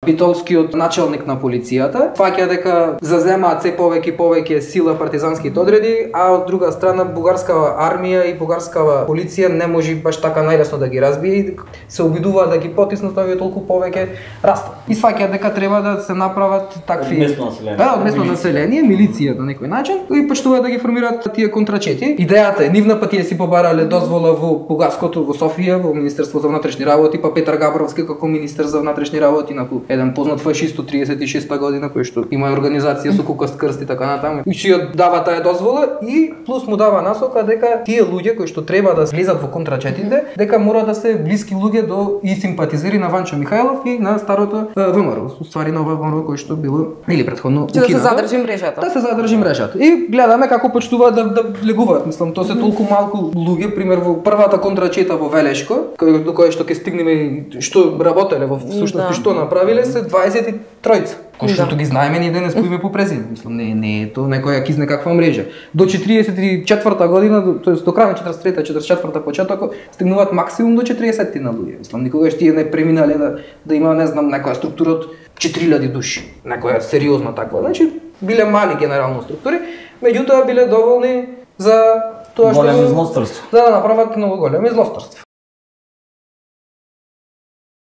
битолскиот началник на полицијата, фаќа дека заземаат се повеќе и повеќе сила партизанските одреди, а од друга страна бугарскава армија и бугарскава полиција не може баш така најлесно да ги разбие и се обидуваат да ги потиснат, овие толку повеќе растат. И сваќаат дека треба да се направат такви од местно население, милиција на некој начин, и почнуваат да ги формираат тие контрачети. Идејата е нивна, па тие си побарале дозвола во бугарското, во Софија, во Министерство за внатрешни работи, па Петар Габровски како министер за внатрешни работи, еден познат фашист од 36-та година кој што има организација со кукаст крст и така натаму. И си ја дава таа дозвола и плюс му дава насока дека тие луѓе кои што треба да влезат во контрачетите, дека мора да се блиски луѓе до и симпатизери на Ванчо Михајлов и на старото ВМРО, уствари нова ВМРО кој што било или претходно укинато. Да се задржи мрежата. Да се задржи мрежата. И гледаме како почнуваат да влегуваат. Мислам, тоа се толку малку луѓе, пример во првата контрачета во Велешко, до кој што ќе стигнеме што работеле во всушност што направиле се 23 кои што ги знаеме ние денес по име по презиме. Мислам, не е тоа некоја кизне каква мрежа. До 44-та година, тоест до крај на 43-та, 44-та почеток, стигнуваат максимум до 40 на луѓе. Мислам, никогаш тие не преминале да има, не знам, некоја структура од 4000 души. Некоја сериозна таква. Значи, биле мали генерално структури, меѓутоа биле доволни за тоа што големи злосторства. Да направат многу големи злосторства.